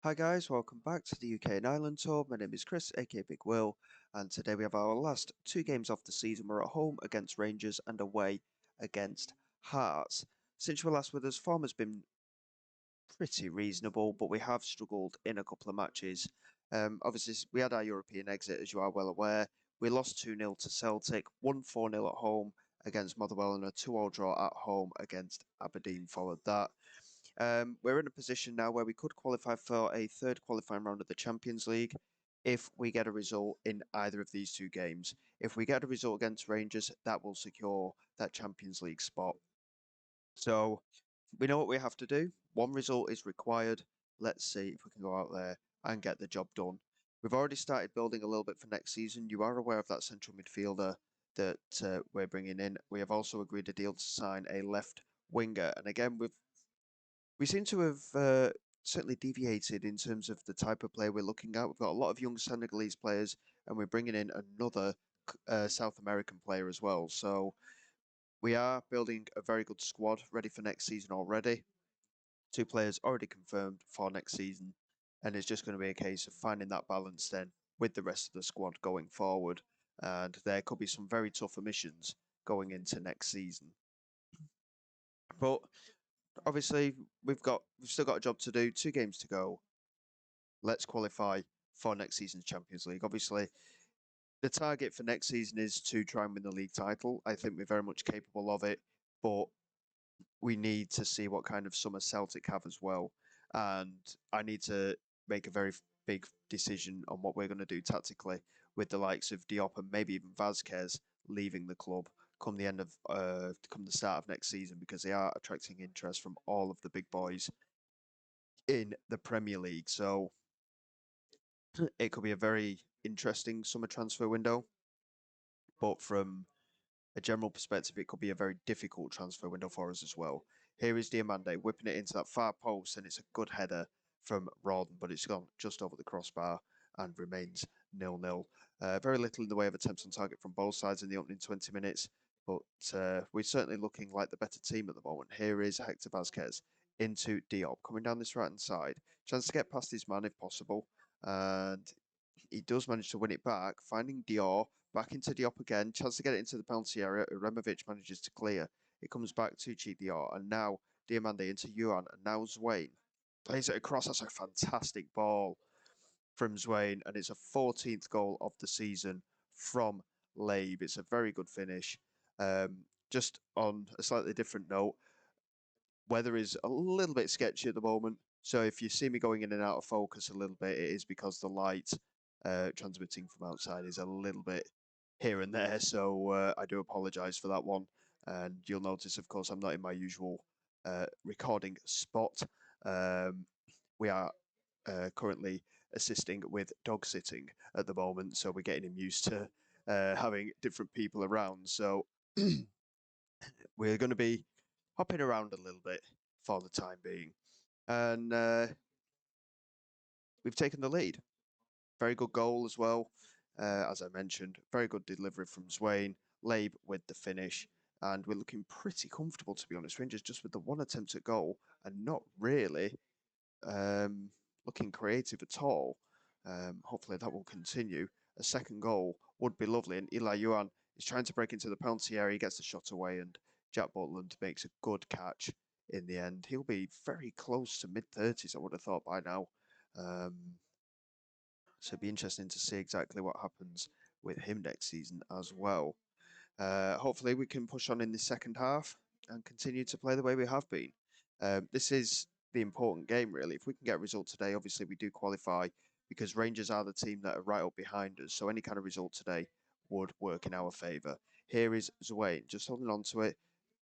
Hi guys, welcome back to the UK and Ireland tour. My name is Chris, aka Big Will, and today we have our last two games of the season. We're at home against Rangers and away against Hearts. Since you were last with us, form has been pretty reasonable, but we have struggled in a couple of matches. Obviously, we had our European exit, as you are well aware. We lost 2-0 to Celtic, won 4-0 at home against Motherwell, and a 2-all draw at home against Aberdeen followed that. We're in a position now where we could qualify for a third qualifying round of the Champions League if we get a result in either of these two games. If we get a result against Rangers, that will secure that Champions League spot. So we know what we have to do. One result is required. Let's see if we can go out there and get the job done. We've already started building a little bit for next season. You are aware of that central midfielder that we're bringing in. We have also agreed a deal to sign a left winger. And again, we seem to have certainly deviated in terms of the type of player we're looking at. We've got a lot of young Senegalese players, and we're bringing in another South American player as well. So we are building a very good squad ready for next season already. Two players already confirmed for next season, and it's just going to be a case of finding that balance then with the rest of the squad going forward. And there could be some very tough omissions going into next season. But obviously, we've still got a job to do. 2 games to go. Let's qualify for next season's Champions League. Obviously, the target for next season is to try and win the league title. I think we're very much capable of it, but we need to see what kind of summer Celtic have as well. And I need to make a very big decision on what we're going to do tactically with the likes of Diop and maybe even Vasquez leaving the club come the start of next season, because they are attracting interest from all of the big boys in the Premier League. So it could be a very interesting summer transfer window, but from a general perspective, it could be a very difficult transfer window for us as well. Here is Diamande whipping it into that far post, and it's a good header from Rawdon, but it's gone just over the crossbar and remains 0-0. Very little in the way of attempts on target from both sides in the opening 20 minutes, but we're certainly looking like the better team at the moment. Here is Hector Vasquez into Diop, coming down this right-hand side. Chance to get past his man if possible, and he does manage to win it back, finding Dior, back into Diop again, chance to get it into the penalty area. Uremovic manages to clear. It comes back to Chi Dior, and now Diamande into Yuan, and now Zwain plays it across. That's a fantastic ball from Zwain, and it's a 14th goal of the season from Labe. It's a very good finish. Just on a slightly different note, weather is a little bit sketchy at the moment. So if you see me going in and out of focus a little bit, it is because the light transmitting from outside is a little bit here and there. So I do apologise for that one. And you'll notice, of course, I'm not in my usual recording spot. We are currently assisting with dog sitting at the moment, so we're getting him used to having different people around. So we're going to be hopping around a little bit for the time being. And we've taken the lead. Very good goal as well, as I mentioned. Very good delivery from Swain. Labe with the finish. And we're looking pretty comfortable, to be honest. Rangers just with the one attempt at goal and not really looking creative at all. Hopefully that will continue. A second goal would be lovely. And Eli Yuan is trying to break into the penalty area. He gets the shot away, and Jack Butland makes a good catch in the end. He'll be very close to mid-30s, I would have thought by now. So it'd be interesting to see exactly what happens with him next season as well. Hopefully we can push on in the second half and continue to play the way we have been. This is the important game, really. If we can get a result today, obviously we do qualify, because Rangers are the team that are right up behind us. So any kind of result today would work in our favour. Here is Zwain, just holding on to it.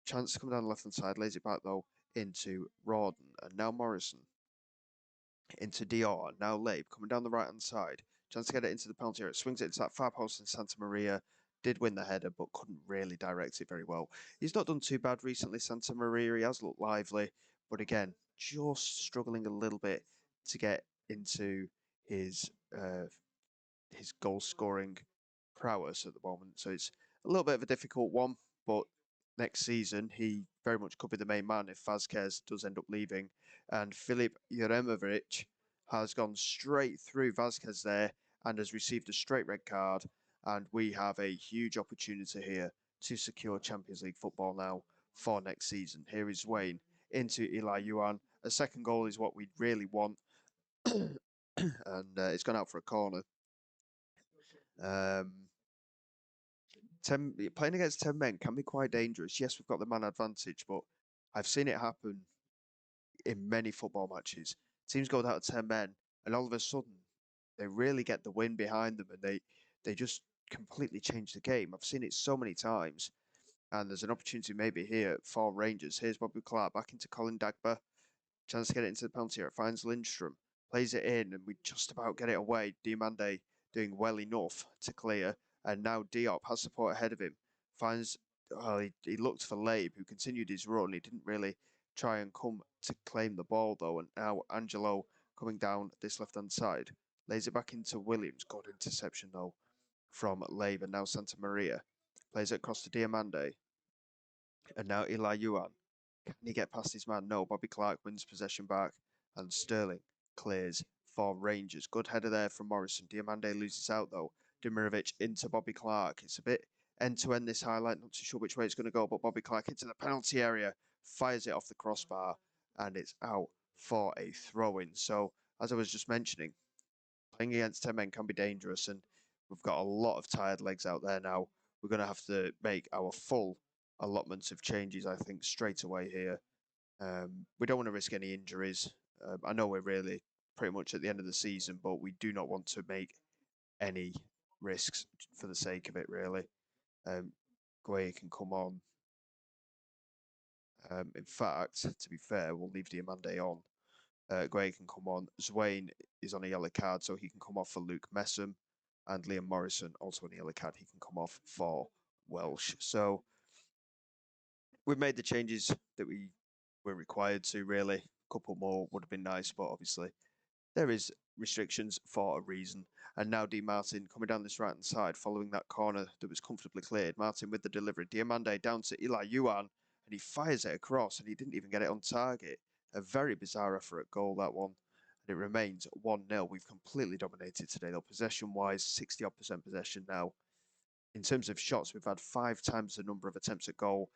Chance to come down the left-hand side, lays it back though into Rawdon. And now Morrison into Dior. Now Labe coming down the right-hand side. Chance to get it into the penalty area. Swings it into that far post, and Santa Maria did win the header, but couldn't really direct it very well. He's not done too bad recently, Santa Maria. He has looked lively, but again, just struggling a little bit to get into his goal-scoring prowess at the moment. So it's a little bit of a difficult one, but next season he very much could be the main man if Vasquez does end up leaving. And Filip Juremovic has gone straight through Vasquez there and has received a straight red card. And we have a huge opportunity here to secure Champions League football now for next season. Here is Wayne into Eli Yuan. A second goal is what we really want. And it's gone out for a corner. 10 playing against 10 men can be quite dangerous. Yes, we've got the man advantage, but I've seen it happen in many football matches. Teams go down to 10 men, and all of a sudden, they really get the wind behind them, and they just completely change the game. I've seen it so many times, and there's an opportunity maybe here for Rangers. Here's Bobby Clark back into Colin Dagba. Chance to get it into the penalty area. It finds Lindstrom, plays it in, and we just about get it away. Diomande doing well enough to clear, and now Diop has support ahead of him. Finds, he looked for Labe, who continued his run. He didn't really try and come to claim the ball though, and now Angelo coming down this left-hand side. Lays it back into Williams. Good interception though from Labe, and now Santa Maria. Plays it across to Diomande. And now Eli Yuan. Can he get past his man? No. Bobby Clark wins possession back. And Sterling clears for Rangers. Good header there from Morrison. Diomande loses out though. Dimirovic into Bobby Clark. It's a bit end-to-end this highlight. Not too sure which way it's going to go. But Bobby Clark into the penalty area. Fires it off the crossbar. And it's out for a throw-in. So, as I was just mentioning, playing against 10 men can be dangerous. And we've got a lot of tired legs out there now. We're going to have to make our full allotments of changes, I think, straight away here. We don't want to risk any injuries. I know we're really pretty much at the end of the season, but we do not want to make any risks for the sake of it, really. Gueye can come on. In fact, to be fair, we'll leave Diomande on. Gueye can come on. Zwain is on a yellow card, so he can come off for Luke Messam. And Liam Morrison, also on a yellow card, he can come off for Welsh. So we've made the changes that we were required to, really. A couple more would have been nice, but obviously there is restrictions for a reason. And now Dean Martin coming down this right-hand side, following that corner that was comfortably cleared. Martin with the delivery. Diomande down to Eli Yuan, and he fires it across, and he didn't even get it on target. A very bizarre effort at goal, that one. And it remains 1-0. We've completely dominated today, though. Possession-wise, 60-odd% possession now. In terms of shots, we've had 5 times the number of attempts at goal.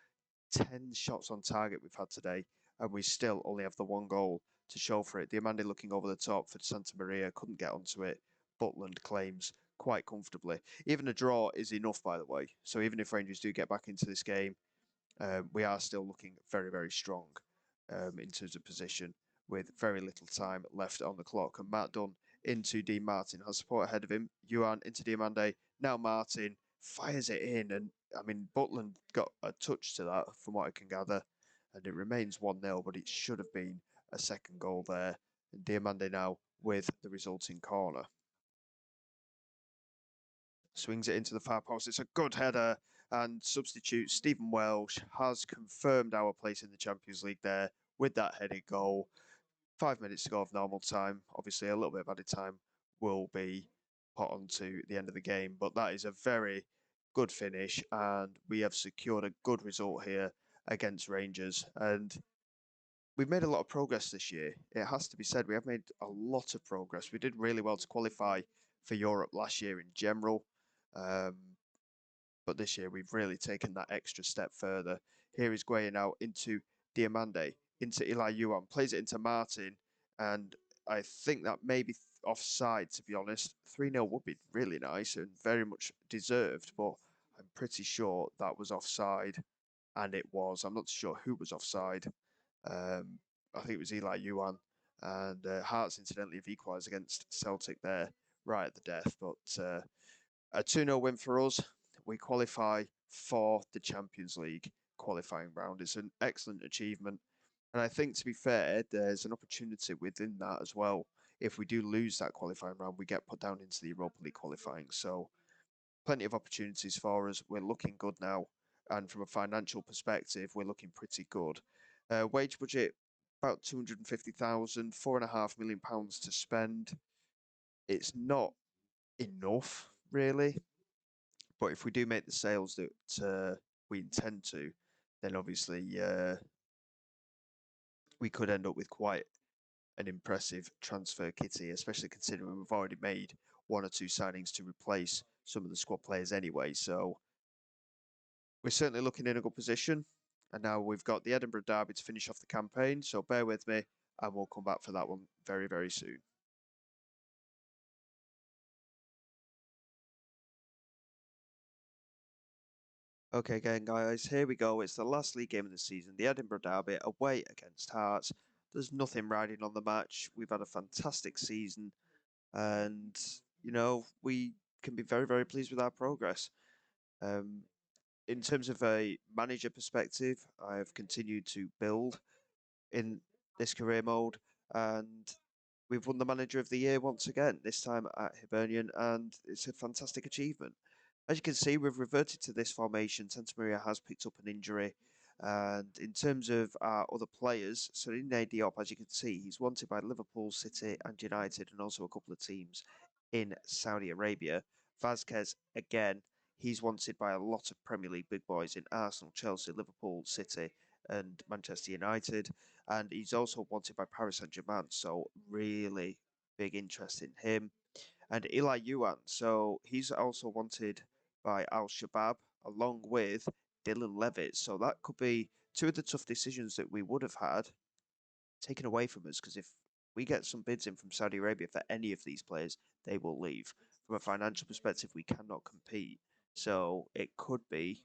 10 shots on target we've had today, and we still only have the 1 goal to show for it. Diomande looking over the top for Santa Maria, couldn't get onto it. Butland claims quite comfortably. Even a draw is enough, by the way. So even if Rangers do get back into this game, we are still looking very, very strong in terms of position, with very little time left on the clock. And Matt Dunn into Dean Martin, has support ahead of him. Yuan into Diomande, now Martin fires it in, and I mean, Butland got a touch to that from what I can gather, and it remains 1-0, but it should have been a second goal there. And Diomande now with the resulting corner. Swings it into the far post. It's a good header, and substitute Stephen Welsh has confirmed our place in the Champions League there with that headed goal. 5 minutes to go of normal time. Obviously, a little bit of added time will be put onto the end of the game, but that is a very good finish, and we have secured a good result here against Rangers. And we've made a lot of progress this year. It has to be said, we have made a lot of progress. We did really well to qualify for Europe last year in general. But this year we've really taken that extra step further. Here is Gueye now into Diomande, into Eli Yuan, plays it into Martin, and I think that may be offside, to be honest. 3-0 would be really nice and very much deserved, but I'm pretty sure that was offside, and it was. I'm not sure who was offside. I think it was Eli Yuan, and Hearts incidentally have equalised against Celtic there right at the death, but a 2-0 win for us. We qualify for the Champions League qualifying round. It's an excellent achievement. And I think, to be fair, there's an opportunity within that as well. If we do lose that qualifying round, we get put down into the Europa League qualifying. So plenty of opportunities for us. We're looking good now. And from a financial perspective, we're looking pretty good. Wage budget, about 250,000, £4.5 million to spend. It's not enough, really. But if we do make the sales that we intend to, then obviously we could end up with quite an impressive transfer kitty, especially considering we've already made one or two signings to replace some of the squad players anyway. So we're certainly looking in a good position. And now we've got the Edinburgh Derby to finish off the campaign. So bear with me and we'll come back for that one very, very soon. Okay, again, guys, here we go. It's the last league game of the season, the Edinburgh Derby away against Hearts. There's nothing riding on the match. We've had a fantastic season, and we can be very, very pleased with our progress. Um, in terms of a manager perspective, I've continued to build in this career mode, and we've won the Manager of the Year once again, this time at Hibernian, and it's a fantastic achievement. As you can see, we've reverted to this formation. Santa Maria has picked up an injury. And in terms of our other players, Serene Diop, as you can see, he's wanted by Liverpool, City and United and also a couple of teams in Saudi Arabia. Vasquez, again, he's wanted by a lot of Premier League big boys in Arsenal, Chelsea, Liverpool, City and Manchester United. And he's also wanted by Paris Saint-Germain, so really big interest in him. And Eli Yuan, so he's also wanted by Al Shabab along with Dylan Levitt. So that could be two of the tough decisions that we would have had taken away from us, because if we get some bids in from Saudi Arabia for any of these players, they will leave. From a financial perspective, we cannot compete. So it could be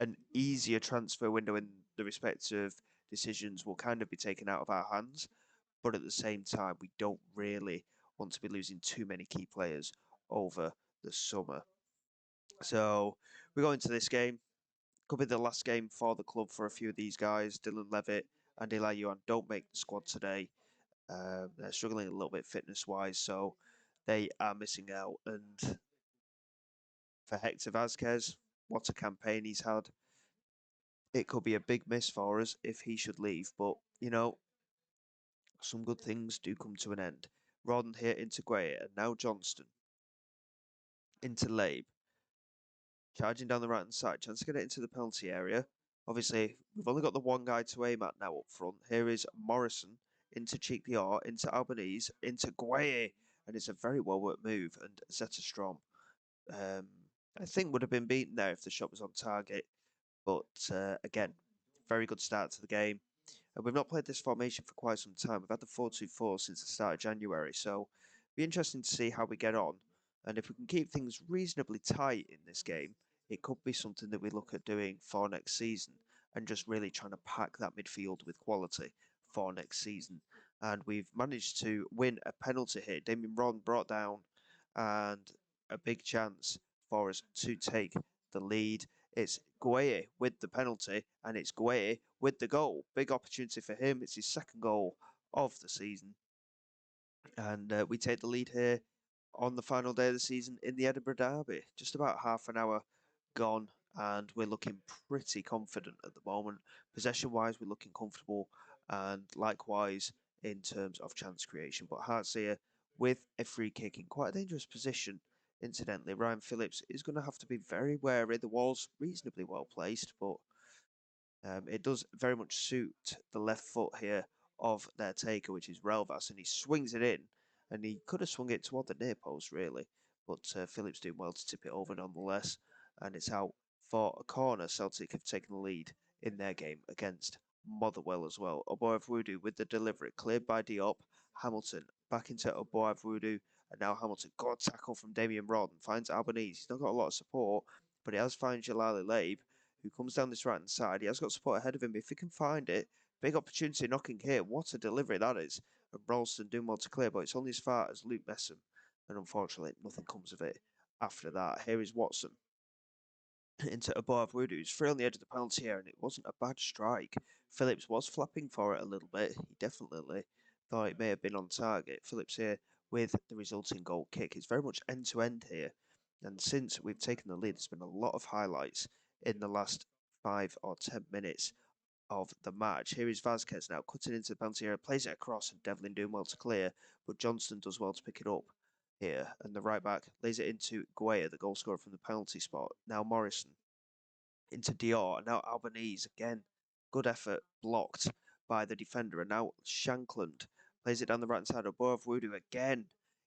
an easier transfer window in the respect of decisions will kind of be taken out of our hands. But at the same time, we don't really want to be losing too many key players over the summer. So we go into this game. Could be the last game for the club for a few of these guys. Dylan Levitt and Eli Yuan don't make the squad today. They're struggling a little bit fitness-wise, so they are missing out. And for Hector Vasquez, what a campaign he's had. It could be a big miss for us if he should leave. But, some good things do come to an end. Rodden here into Gueye and now Johnston into Labe. Charging down the right hand side, chance to get it into the penalty area. Obviously, we've only got the one guy to aim at now up front. Here is Morrison into Cheek Dior, into Albanese, into Gueye. And it's a very well worked move. And Zetterstrom, I think, would have been beaten there if the shot was on target. But again, very good start to the game. And we've not played this formation for quite some time. We've had the 4-2-4 since the start of January. So it'll be interesting to see how we get on. And if we can keep things reasonably tight in this game, it could be something that we look at doing for next season and just really trying to pack that midfield with quality for next season. And we've managed to win a penalty here. Damien Ron brought down and a big chance for us to take the lead. It's Gueye with the penalty and it's Gueye with the goal. Big opportunity for him. It's his second goal of the season. And we take the lead here on the final day of the season in the Edinburgh Derby. Just about half an hour gone, and we're looking pretty confident at the moment. Possession-wise, we're looking comfortable, and likewise in terms of chance creation. But Hearts here with a free kick in quite a dangerous position. Incidentally, Ryan Phillips is going to have to be very wary. The wall's reasonably well placed, but it does very much suit the left foot here of their taker, which is Relvas, and he swings it in, and he could have swung it toward the near post, really, but Phillips doing well to tip it over nonetheless, and it's out for a corner. Celtic have taken the lead in their game against Motherwell as well. Oboev Voodoo with the delivery, cleared by Diop. Hamilton back into Oboev Voodoo, and now Hamilton got a tackle from Damien Rod and finds Albanese. He's not got a lot of support, but he has found Jalali Labe, who comes down this right hand side. He has got support ahead of him. If he can find it, big opportunity knocking here. What a delivery that is. And Ralston doing well to clear, but it's only as far as Luke Messam. And unfortunately, nothing comes of it after that. Here is Watson into above Voodoo. He's free on the edge of the penalty area, and it wasn't a bad strike. Phillips was flapping for it a little bit. He definitely thought it may have been on target. Phillips here with the resulting goal kick. It's very much end-to-end here. And since we've taken the lead, there's been a lot of highlights in the last 5 or 10 minutes of the match. Here is Vasquez now cutting into the penalty area, plays it across, and Devlin doing well to clear, but Johnston does well to pick it up here. And the right back lays it into Guaya, the goal scorer from the penalty spot. Now Morrison into Dior, and now Albanese again. Good effort, blocked by the defender. And now Shankland plays it down the right side above. Voodoo again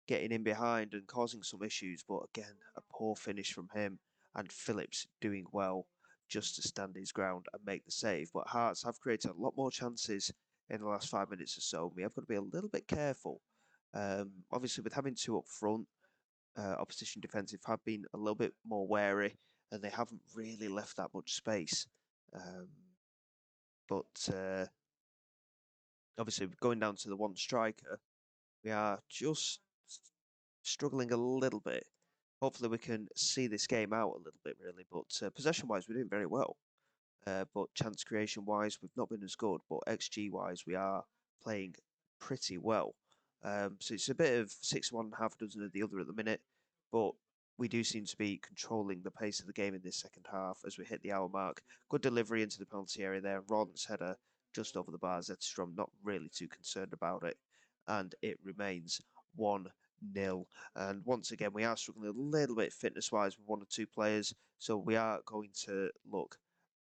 getting in behind and causing some issues. But again, a poor finish from him. And Phillips doing well just to stand his ground and make the save. But Hearts have created a lot more chances in the last 5 minutes or so. We have got to be a little bit careful. Obviously, with having two up front, opposition defensive have been a little bit more wary and they haven't really left that much space. But obviously, going down to the one striker, we are just struggling a little bit. Hopefully, we can see this game out a little bit, really. But possession-wise, we're doing very well. But chance creation-wise, we've not been as good. But XG-wise, we are playing pretty well. So it's a bit of 6-1, half a dozen of the other at the minute. But we do seem to be controlling the pace of the game in this second half as we hit the hour mark. Good delivery into the penalty area there. Ron's header just over the bar. Zetterstrom not really too concerned about it. And it remains 1-0. And once again, we are struggling a little bit fitness-wise with one or two players. So we are going to look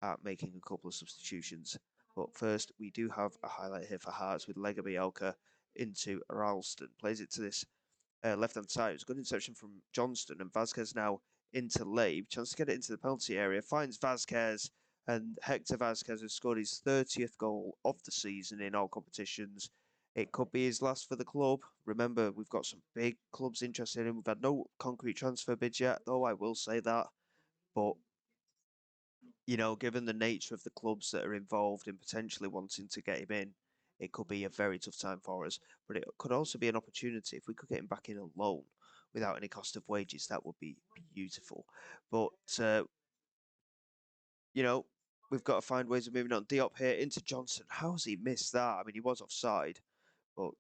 at making a couple of substitutions. But first, we do have a highlight here for Hearts with Lega Bielka into Ralston. Plays it to this left-hand side. It was a good interception from Johnston, and Vasquez now into Labe. Chance to get it into the penalty area. Finds Vasquez, and Hector Vasquez has scored his 30th goal of the season in all competitions. It could be his last for the club. Remember, we've got some big clubs interested in him. We've had no concrete transfer bids yet, though I will say that. But you know, given the nature of the clubs that are involved in potentially wanting to get him in, it could be a very tough time for us. But it could also be an opportunity if we could get him back in on loan without any cost of wages. That would be beautiful. But you know, we've got to find ways of moving on. Diop here into Johnson. How has he missed that? I mean, he was offside, but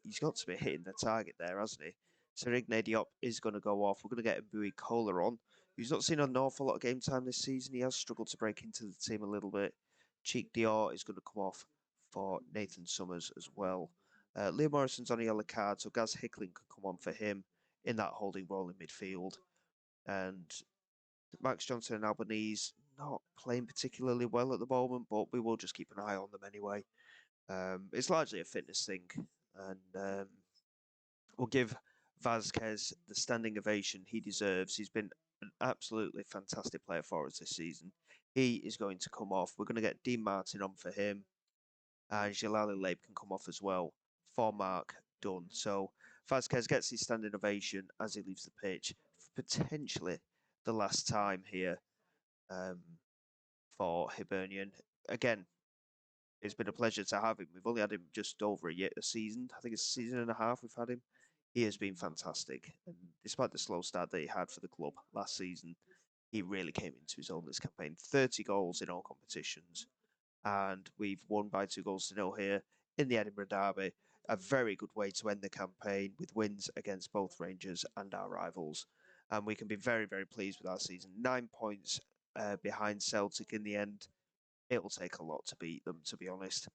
he's got to be hitting the target there, hasn't he? Serigne Diop is going to go off. We're going to get Mbui Kola on, who's not seen an awful lot of game time this season. He has struggled to break into the team a little bit. Cheek Dior is going to come off for Nathan Summers as well. Leo Morrison's on a yellow card, so Gaz Hickling could come on for him in that holding role in midfield. And Max Johnson and Albanese not playing particularly well at the moment, but we will just keep an eye on them anyway. It's largely a fitness thing, and we'll give Vasquez the standing ovation he deserves. He's been an absolutely fantastic player for us this season. He is going to come off. We're going to get Dean Martin on for him, and Jalali Labe can come off as well for Mark Dunn. So Vasquez gets his standing ovation as he leaves the pitch, potentially the last time here for Hibernian. Again, it's been a pleasure to have him. We've only had him just over a season. I think it's a season and a half we've had him. He has been fantastic. And despite the slow start that he had for the club last season, he really came into his own this campaign. 30 goals in all competitions. And we've won by 2-0 here in the Edinburgh Derby. A very good way to end the campaign with wins against both Rangers and our rivals. And we can be very, very pleased with our season. 9 points behind Celtic in the end. It'll take a lot to beat them, to be honest.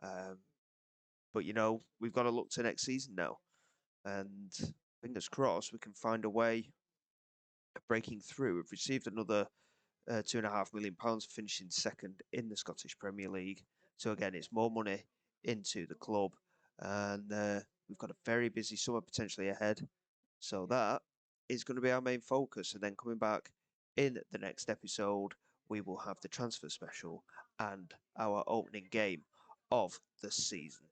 But, you know, we've got to look to next season now. And fingers crossed we can find a way of breaking through. We've received another £2.5 million for finishing second in the Scottish Premier League. So, again, it's more money into the club. And we've got a very busy summer potentially ahead. So that is going to be our main focus. And then coming back in the next episode, we will have the transfer special and our opening game of the season.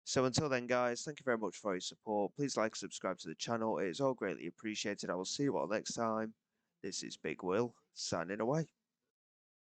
So until then, guys, thank you very much for your support. Please like and subscribe to the channel. It is all greatly appreciated. I will see you all next time. This is Big Will, signing away.